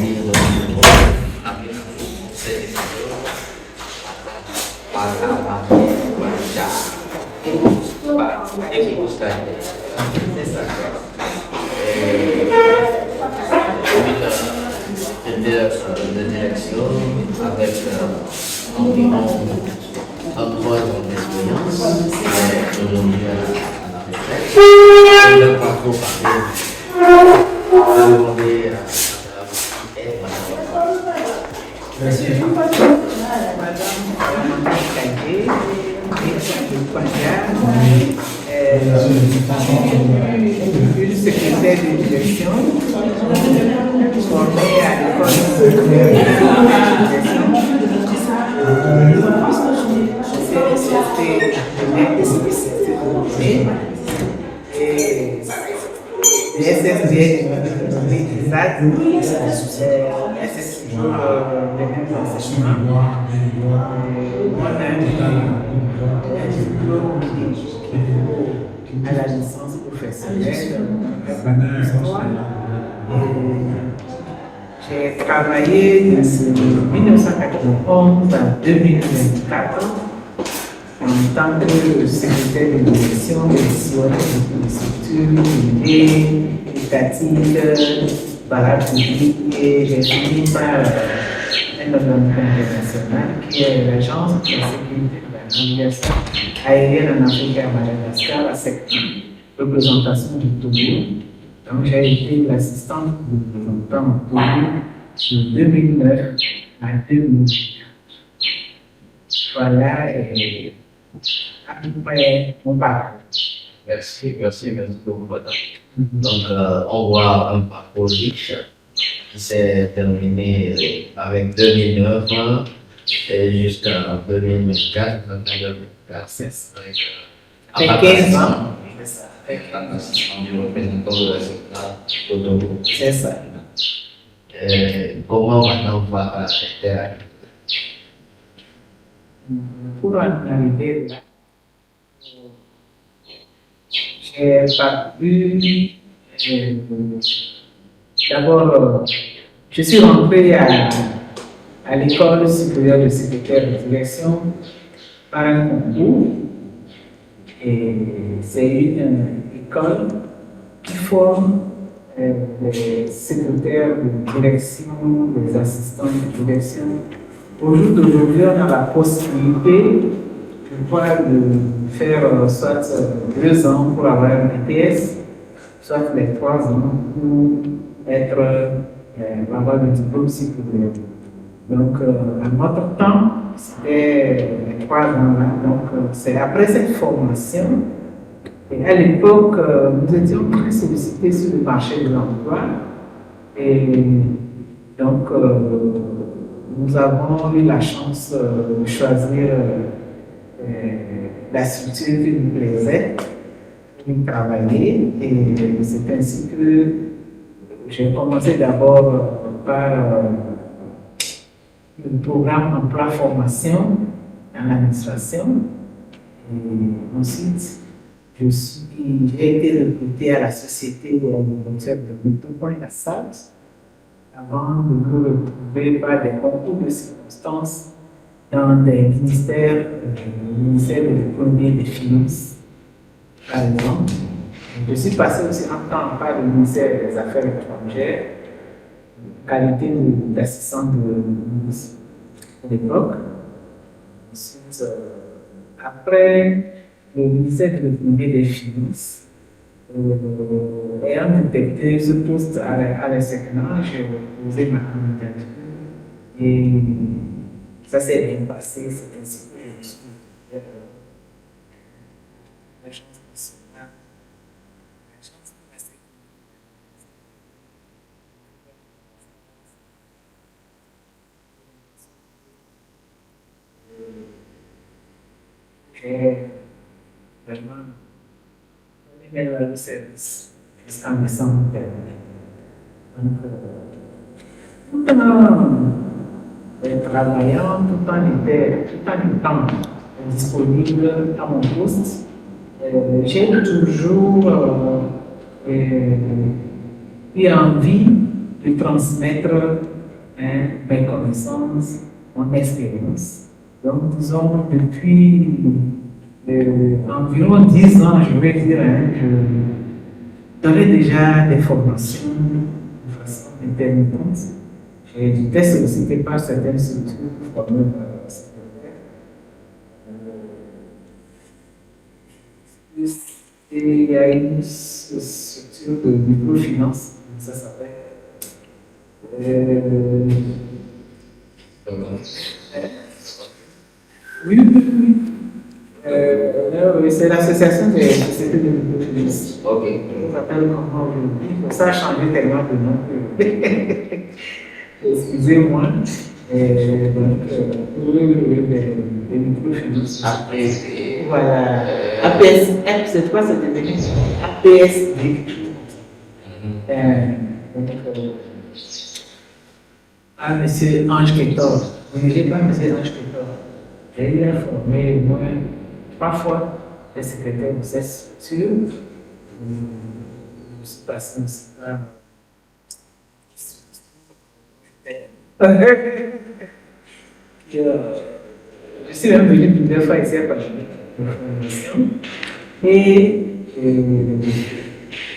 plaisir de avec ces par la c'est ça. De direction avec environ 33 ans d'expérience aujourd'hui à la retraite. Je ne vais pas trop parler. Je vais demander à Monsieur, Madame Kagé, une secrétaire de direction formée à l'école de direction. À la licence professionnelle j'ai travaillé de 1991 à 2024 en tant que secrétaire de direction des structures étatiques par la publique et j'ai fini par un organisme international qui est l'Agence de sécurité de la navigation aérienne en Afrique et à Madagascar, la SECNA, représentation du Togo. Donc j'ai été l'assistante du représentant au Togo de 2009 à 2010. Voilà, et à peu près mon parcours. Merci beaucoup, madame. Donc, on voit un parcours riche qui s'est terminé avec 2009 et jusqu'à 2024. C'est 15 ans. Avec l'assistant du représentant de la SECNA au Togo. C'est ça. Comment maintenant on va faire Pour en arriver là, j'ai parcouru. D'abord, je suis rentré à l'école supérieure de secrétaire de direction par un concours. Et c'est une école qui forme des secrétaires de direction, des assistants de direction. Au jour d'aujourd'hui, on a la possibilité, je crois, de faire soit 2 ans pour avoir un BTS, soit les 3 ans pour avoir le diplôme supérieur. Donc, à notre temps, c'était les 3 ans là. Donc, c'est après cette formation. Et à l'époque, nous étions très sollicités sur le marché de l'emploi. Et donc, nous avons eu la chance de choisir la structure qui nous plaisait, pour travailler. Et c'est ainsi que j'ai commencé d'abord par le programme emploi-formation dans l'administration. Et ensuite, j'ai été recruté à la société de Métropole La SAT avant de me retrouver par des concours de circonstances dans des ministères, le ministère de l'économie et des finances, par exemple. Je suis passé aussi en temps par le ministère des Affaires étrangères, qualité d'assistant de ministre à l'époque. Ensuite, après le ministère de l'économie et des finances, ayant détecté ce poste à la SECNA, j'ai posé ma candidature et ça s'est bien passé. C'est ainsi que je suis l'agence nationale. J'ai vraiment aimé le service jusqu'en décembre dernier. Donc, tout en travaillant, tout en étant disponible à mon poste, j'ai toujours eu envie de transmettre mes connaissances, mon expérience. Donc, disons, depuis environ 10 ans, je vais dire, je donnais déjà des formations de façon intermittente. J'étais sollicité par certaines structures formées par le secrétaire. Et il y a une structure de microfinance, ça s'appelle. Oui, oui, oui. Oui, c'est l'association des sociétés de microfinance. Ok. On s'appelle comment aujourd'hui? Ça a changé tellement de nom que. Excusez-moi. Donc, les microfinances. Après, Voilà. APS, c'est quoi cette devenu? APSD. Donc, monsieur Ange Ketor. Vous n'avez pas monsieur Ange Ketor. J'ai eu informé, moi, parfois, les secrétaires de cette structure. Je suis passé un je suis même venu plusieurs fois ici à Paris pour formation. Et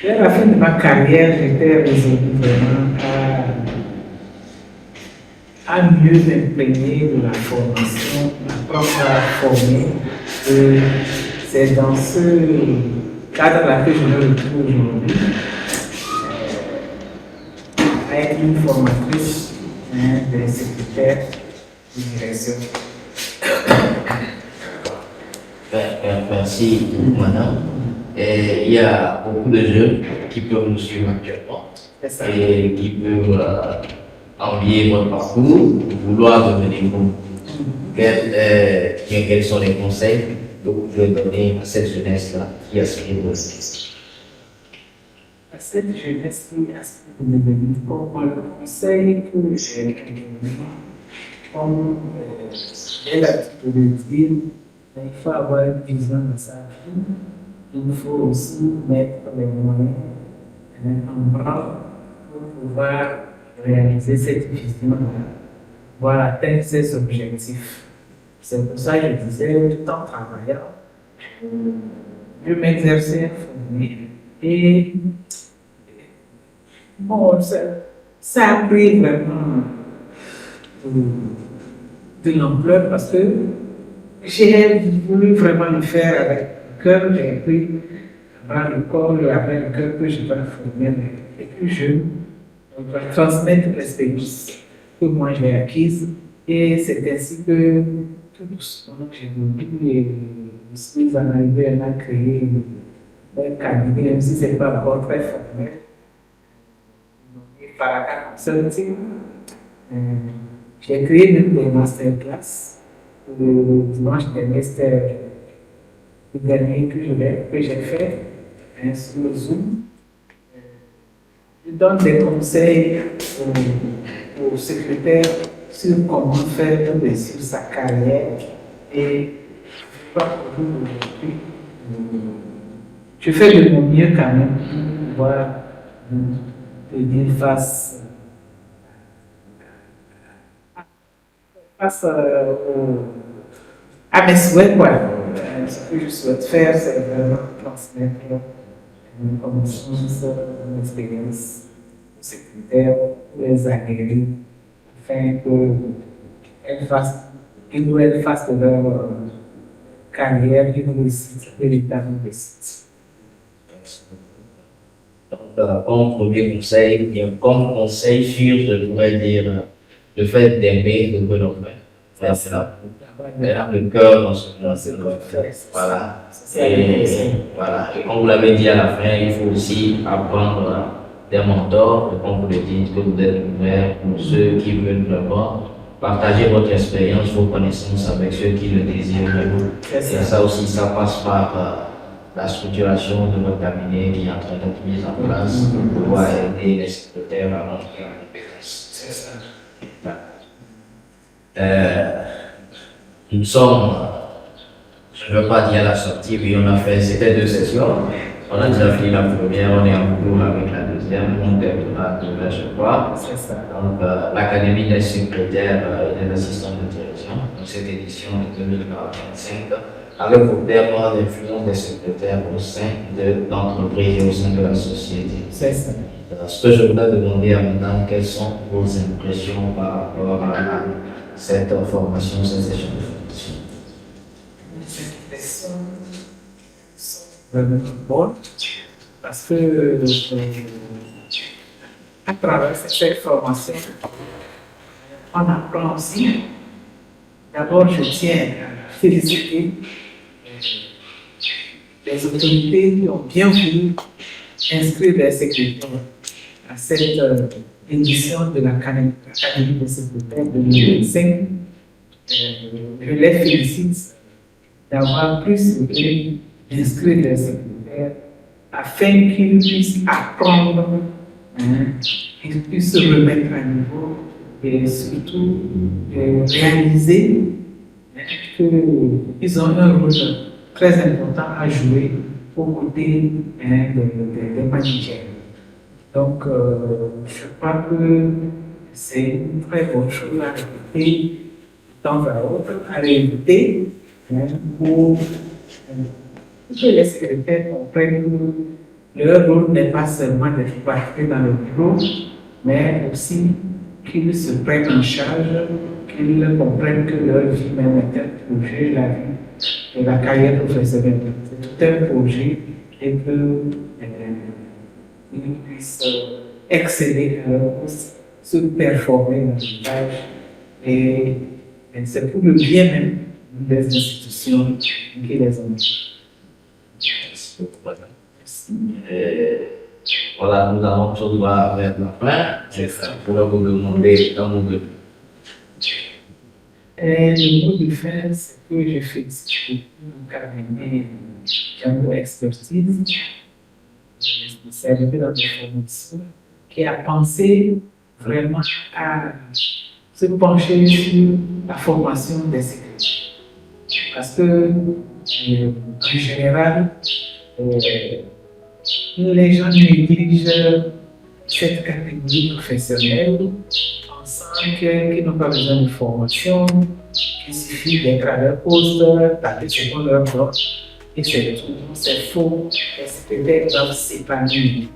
vers la fin de ma carrière, j'étais résolu vraiment à mieux m'imprégner de la formation, apprendre à former. Et c'est dans ce cadre-là que je me retrouve aujourd'hui, à être une formatrice des secrétaires de direction. Merci beaucoup, madame. Et il y a beaucoup de jeunes qui peuvent nous suivre actuellement et qui peuvent envier votre parcours, vouloir devenir comme vous. Quels sont les conseils que vous pouvez donner à cette jeunesse-là qui aspire aussi? À cette jeunesse qui aspire de devenir comme le conseil que j'ai donné, comme j'ai l'habitude de dire, il faut avoir une vision de sa vie. Il faut aussi mettre les moyens en branle pour pouvoir réaliser cette vision-là, pour atteindre ses objectifs. C'est pour ça que je disais, tout en travaillant, je m'exerçais à former. Et bon, ça a pris vraiment de l'ampleur parce que j'ai voulu vraiment le faire avec le cœur. J'ai pris avant le corps, après le cœur que je vais former les plus jeunes. On va transmettre l'expérience que moi j'ai acquise. Et c'est ainsi que tout doucement j'ai voulu et je suis en arrivé à créer un cabinet, même si ce n'est pas encore très formel. Faraka Consulting. J'ai créé même des masterclass. Le dimanche dernier, c'était le dernier que j'ai fait sur le Zoom. Je donne des conseils aux secrétaires sur comment faire sur sa carrière et je fais de mon mieux quand même pour pouvoir tenir face à mes souhaits, quoi. Ce que je souhaite faire, c'est vraiment transmettre une connaissance, une expérience aux secrétaires, les aguerris, afin qu'ils ou elles fassent de leur carrière une réussite, véritable réussite. Comme premier conseil, bien comme conseil sûr, je pourrais dire le fait d'aimer ce que l'on fait. C'est ça. Le cœur dans ce que l'on fait. Voilà. Et voilà. Et comme vous l'avez dit à la fin, il faut aussi apprendre des mentors, et comme vous le dites, que vous êtes ouvert pour ceux qui veulent vraiment partager votre expérience, vos connaissances avec ceux qui le désirent vraiment. Et ça aussi, ça passe par la structuration de notre cabinet qui est en train d'être mise en place pour pouvoir aider les secrétaires à monter en compétence. C'est ça. Nous sommes, je ne veux pas dire à la sortie, puis on a fait, c'était 2 sessions, On a déjà fini la première, on est en cours avec la deuxième, on terminera demain, je crois. C'est ça. Donc, l'Académie des secrétaires et des assistants de direction, donc cette édition de 2045, avec pour thème l'influence des secrétaires au sein de l'entreprise et au sein de la société. C'est ça. Ce que je voudrais demander à madame, quelles sont vos impressions par rapport à cette formation, cette session de formation? Les impressions sont vraiment bonnes parce que à travers cette formation, on apprend aussi. D'abord, je tiens à féliciter les autorités qui ont bien voulu inscrire les secrétaires à cette édition de l'Académie des secrétaires de 2025. Je les félicite d'avoir plus inscrit les secrétaires afin qu'ils puissent apprendre, qu'ils puissent se remettre à niveau et surtout réaliser qu'ils ont un rôle très important à jouer aux côtés des managers. Donc, je crois que c'est une très bonne chose à répéter de temps à autre, à réécouter pour que les secrétaires comprennent que leur rôle n'est pas seulement d'être parfait dans le bureau, mais aussi qu'ils se prennent en charge, qu'ils comprennent que leur vie même est un projet, la vie et la carrière professionnelle. C'est tout un projet et qu'ils puissent exceller à leur poste, se performer davantage. Et c'est pour le bien même des institutions qui les ont. Merci beaucoup, madame. Voilà, nous allons toujours vers la fin. Je pourrais vous demander un mot de Le mot de fin, c'est que je félicite mon cabinet Django Expertise, spécialisé dans les formations, qui a pensé vraiment à se pencher sur la formation des secrétaires. Parce que, en général, les gens négligent cette catégorie professionnelle, pensant qu'ils n'ont pas besoin de formation, qu'il suffit d'être à leur poste, taper sur leur bloc, et c'est tout. C'est faux. Les secrétaires doivent s'épanouir.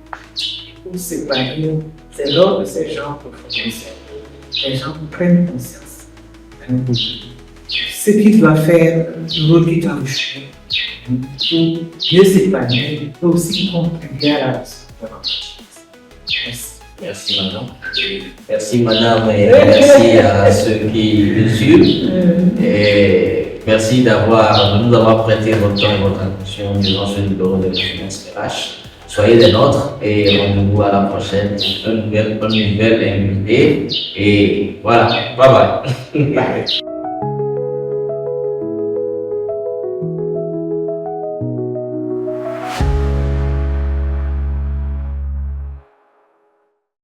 Pour s'épanouir, c'est lors de ce genre de formation que les gens prennent conscience de ce qu'ils doivent faire, le rôle qu'ils doivent jouer pour mieux s'épanouir et aussi contribuer à la réussite. Merci. Merci madame. Merci madame et merci à ceux qui nous suivent. Et merci de nous avoir prêté votre temps et votre attention durant ce numéro de Finance RH. Soyez des nôtres et rendez-vous à la prochaine pour une nouvelle invitée. Et voilà, bye bye. Bye.